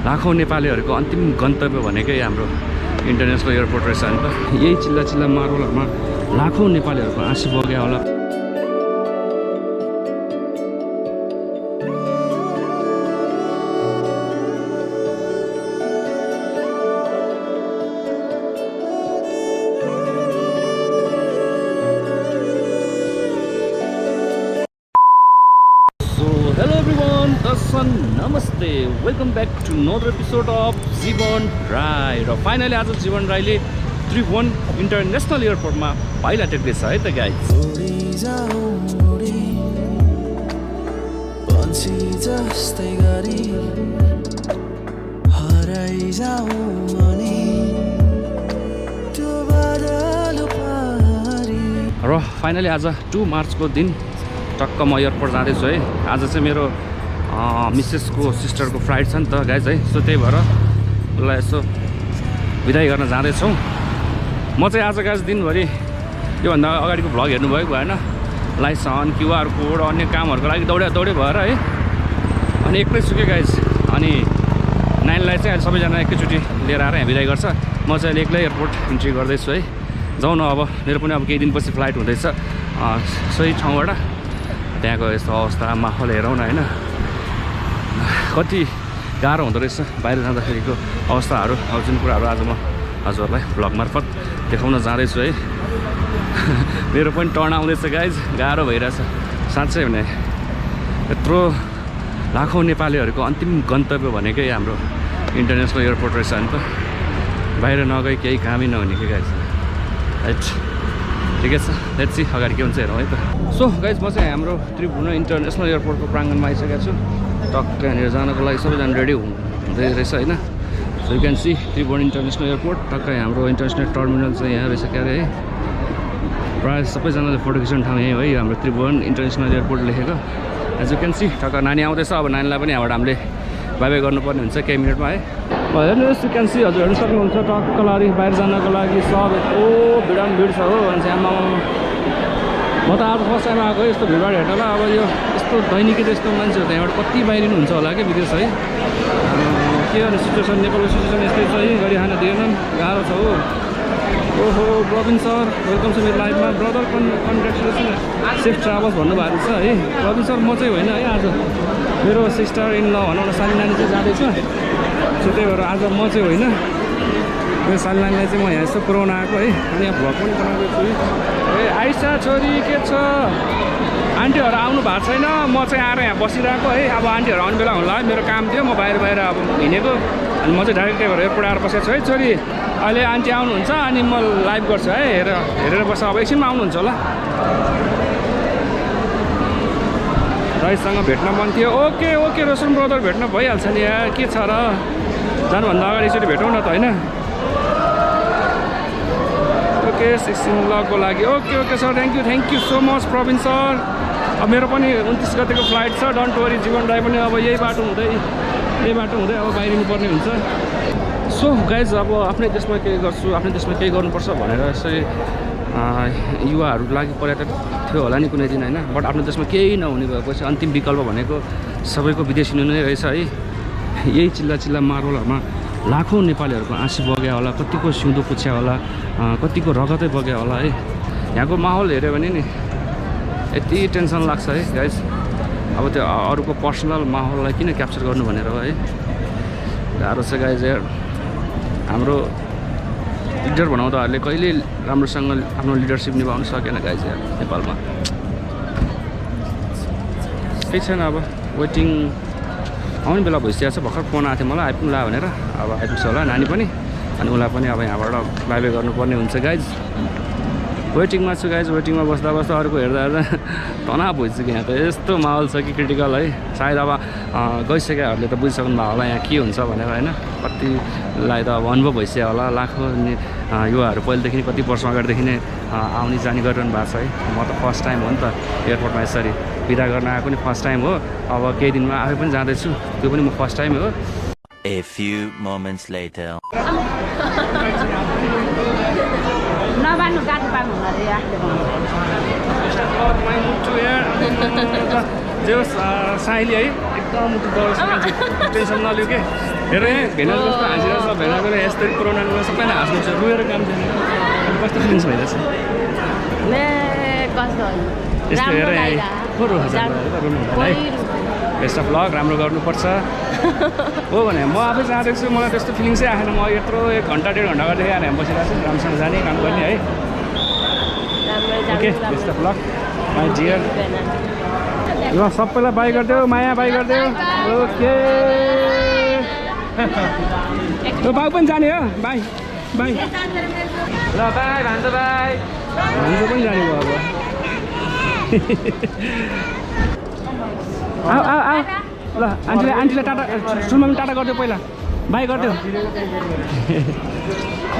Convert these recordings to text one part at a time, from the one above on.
लाखौं नेपालीहरूको अन्तिम गन्तव्य भनेकै हाम्रो इन्टरनेसनल एयरपोर्ट रहेछ नि त। यही चिल्ला मार्बलहरूमा लाखौं नेपालीहरूको आँसु बग्यो होला। नमस्ते, welcome back to another episode of जीवन राई। र फाइनली आज जीवन राईले त्रिभुवन इन्टरनेसनल एयरपोर्टमा पाइला टेक्दैछ है त गाइज। र फाइनली आज 2 मार्चको दिन टक्क म एयरपोर्ट जाँदैछु है। आज चाहिँ मेरो मिसेसको सिस्टरको फ्लाइट छ नि त गाइज है। सो त्यही भएर उसलाई यसो विदाई गर्न जाँदैछौँ। म चाहिँ आज गाइज दिनभरि योभन्दा अगाडिको भ्लग हेर्नुभयो भएन, लाइसेन्स क्युआर कोड अन्य कामहरूको लागि दौडे भएर है। अनि एक्लै सुकेँ गाइज। अनि नानीलाई चाहिँ अहिले सबैजना एकैचोटि लिएर आएर यहाँ विदाई गर्छ। म चाहिँ अहिले एक्लै एयरपोर्ट इन्ट्री गर्दैछु है। जाउँ न अब, मेरो पनि अब केही दिनपछि फ्लाइट हुँदैछ सोही ठाउँबाट। त्यहाँको यस्तो अवस्था माहौल हेरौँ न होइन, कति गाह्रो हुँदो रहेछ बाहिर जाँदाखेरिको अवस्थाहरू। अब जुन कुराहरू आज म हजुरहरूलाई भ्लग मार्फत देखाउन जाँदैछु है। मेरो पनि टर्न आउँदैछ गाइज, गाह्रो भइरहेछ साँच्चै भने। यत्रो लाखौं नेपालीहरूको अन्तिम गन्तव्य भनेकै हाम्रो इन्टरनेसनल एयरपोर्ट रहेछ नि त। बाहिर नगई केही कामै नहुने कि गाइज, राइट। ठिकै छ, लेट्स सी अगाडि के हुन्छ हेरौँ है त। सो गाइज म चाहिँ हाम्रो त्रिभुवन इन्टरनेसनल एयरपोर्टको प्राङ्गणमा आइसकेको छु। टक्क यहाँनिर जानको लागि सबैजना रेडी हुँदै रहेछ होइन। So you can see Tribhuvan international airport. टक्क हाम्रो इन्टरनेसनल टर्मिनल चाहिँ यहाँ रहेछ क्यारे है। प्रायः सबैजनाले फोटो खिच्ने ठाउँ यहीँ है, हाम्रो त्रिभुवन इन्टरनेसनल एयरपोर्ट लेखेको। एज यु क्यान सी टक्क नानी आउँदैछ। अब नानीलाई पनि यहाँबाट हामीले बाई बाई गर्नुपर्ने हुन्छ केही मिनटमा है। हेर्नुहोस्, यु क्यान सी हजुर हेर्नु सक्नुहुन्छ टक्क लागि बाहिर जानको लागि सब यत्रो भिड छ हो मान्छे। आमा म त आज फर्स्ट टाइम आएको यस्तो भिडभाड हेर्न ल। अब यो यस्तो दैनिकी त्यस्तो मान्छेहरू त यहाँबाट कति बाहिरिनु हुन्छ होला कि विदेश है। के गर्ने सिचुएसन, नेपालको सिचुएसन यस्तै छ है। गरी खान दिएनन्, गाह्रो छ हो। ओहो प्रवीण सर वेलकम छ मेरो लाइफमा। ब्रदर कन्ग्रेचुलेसन, सेफ ट्राभल्स भन्नुभएको छ है। प्रवीण सर म चाहिँ होइन है, आज मेरो सिस्टर इन ल भनौँ न साली नानी चाहिँ जाँदैछ। सो त्यही भएर आज म चाहिँ होइन, मेरो साली नानीलाई चाहिँ म यहाँ यसो पुऱ्याउन आएको है। अनि यहाँ भ्लग पनि बनाउँदैछु है। ए आइसा छोरी के छ? आन्टीहरू आउनु भएको छैन, म चाहिँ आएर यहाँ बसिरहेको है। अब आन्टीहरू आउने बेला होला है, मेरो काम थियो, म बाहिर अब हिँडेको। अनि म चाहिँ डाइरेक्ट त्यही भएर एयरपोर्ट आएर बसेको छु है। छोरी अहिले आन्टी आउनुहुन्छ अनि म लाइभ गर्छु है, हेरेर बस्छ। अब एकछिनमा आउनुहुन्छ होला। राइससँग भेट्न मन थियो। ओके रोशन ब्रदर भेट्न भइहाल्छ नि यार, के छ र। जानुभन्दा अगाडि एकचोटि भेटौँ न त होइन। ओके 16 लको लागि okay sir, thank you so much Praveen sir. अब मेरो पनि 29 गतिको फ्लाइट छ, डोन्ट वरी। जीवन राई पनि अब यही बाटो हुँदै अब बाहिरिनु पर्ने हुन्छ। सो गाइज अब आफ्नै देशमा केही गर्छु, आफ्नै देशमा केही गर्नुपर्छ भनेर यसरी युवाहरूको लागि पर्यटक थियो होला नि कुनै दिन होइन। बट आफ्नो देशमा केही नहुने भएपछि अन्तिम विकल्प भनेको सबैको विदेशी नै रहेछ है। यही चिल्ला मार्बलहरूमा लाखौं नेपालीहरूको आँसु बग्यो होला, कतिको सिउँदो पुछ्या होला, कतिको रगतै बग्यो होला है। यहाँको माहौल हेऱ्यो भने नि यति टेन्सन लाग्छ है गाइज। अब त्यो अरूको पर्सनल माहौललाई किन क्याप्चर गर्नु भनेर है, गाह्रो छ गाइज यार। हाम्रो लिडर बनाउँदाहरूले कहिले राम्रोसँग आफ्नो लिडरसिप निभाउनु सकेन गाइज यार नेपालमा। केही छैन, अब वेटिङ आउने बेला भइसकेको छ। भर्खर फोन आएको थियो मलाई, आइपुग्ला भनेर। अब आइपुग्छ होला नानी पनि, अनि उसलाई पनि अब यहाँबाट बाई बाई गर्नुपर्ने हुन्छ गाइज। वेटिङमा छु गाइज। वेटिङमा बस्दा अरूको हेर्दा तनाव भइसक्यो। यहाँ त यस्तो माहौल छ कि क्रिटिकल है। सायद अब गइसकेकाहरूले त बुझिसक्नु भएको होला यहाँ के हुन्छ भनेर होइन। कतिलाई त अब अनुभव भइसक्यो होला। लाखौँ युवाहरू पहिलेदेखि कति वर्ष अगाडिदेखि नै आउने जाने गरिरहनु भएको छ है। म त फर्स्ट टाइम हो नि त एयरपोर्टमा यसरी बिदा गर्न आएको नि फर्स्ट टाइम हो। अब केही दिनमा आफै पनि जाँदैछु, त्यो पनि म फर्स्ट टाइम हो। A few moments later. जे होस् साइली है, मुटु डराउँछ मान्छे टेन्सन नलिउ के हेर यहाँ भेना जस्तो हाँसिरहेको छ भेना गएर यस्तै कोरोनामा सबैलाई हाँस्नुहुन्छ रुएर काम छैन कस्तो फिलिङ्स भइरहेछ यस्तो हेर यहाँ रुनु है बेस्ट अफ लक राम्रो गर्नुपर्छ हो भने म आफै चाहेको छु मलाई त्यस्तो फिलिङ्सै आएन म यत्रो 1 घन्टा 1.5 घन्टा गर्दै यहाँ बसिरहेको छु राम्रोसँग जाने काम गर्ने है okay best of luck my dear ल सबैलाई बाई गरिदेऊ माया बाई गरिदेऊ ओके बाउ पनि जाने हो बाई बाई ल बाई भान्जा बाई भान्जा पनि जाने भयो अब आऊ आऊ ल आन्टीलाई टाटा सुनमा पनि टाटा गरिदेऊ पहिला बाई गरिदेऊ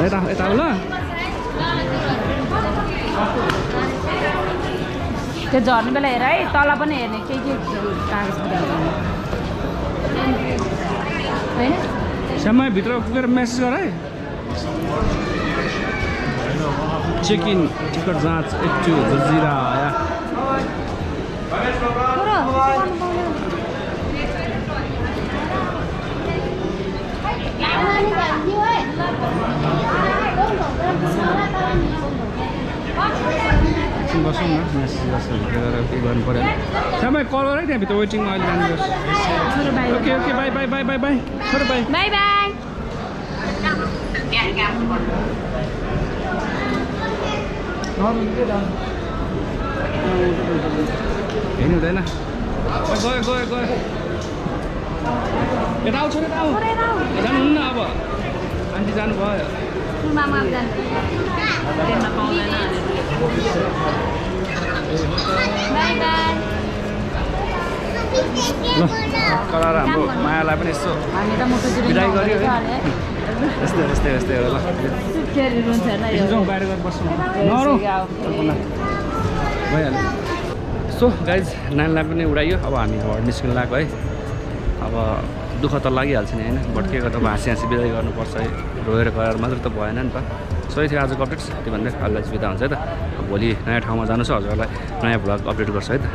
यता यता ल त्यो झर्ने बेला हेर है तल पनि हेर्ने के कागज होइन समयभित्र पुगेर मेसेज गर है चेक इन टिकट जाँच एक्टिभ जजिरा आया बसौँ न मेसेज गर्छ भित्र के गर्नु पऱ्यो समय कल गर है त्यहाँभित्र वेटिङमा अहिले जानुपर्छ okay okay by by by by by छोरो बाई बाई बाई हेर्नु हुँदैन गयो गयो गयो यता आउँछ यता आऊ जानुहुन्न अब आन्टी जानुभयो ल कलर हाम्रो मायालाई पनि यसो बिदाई गऱ्यो है यस्तै यस्तै यस्तै हो ल जाउँ बाहिर गएर बस्छौँ नरौँ भइहाल्यो सो गाइज नानीलाई पनि उडाइयो अब हामी घर निस्किनु लाग्यो है अब दुःख त लागिहाल्छ नि होइन बट के गर्दा अब हाँसी हाँसी बिदाई गर्नुपर्छ है रोएर गएर मात्र त भएन नि त सो यही थियो आजको अपडेट्स त्यो भन्दै अहिले बिदा हुन्छ है त भोलि नयाँ ठाउँमा जानु छ हजुरहरूलाई नयाँ भ्लग अपडेट गर्छु है त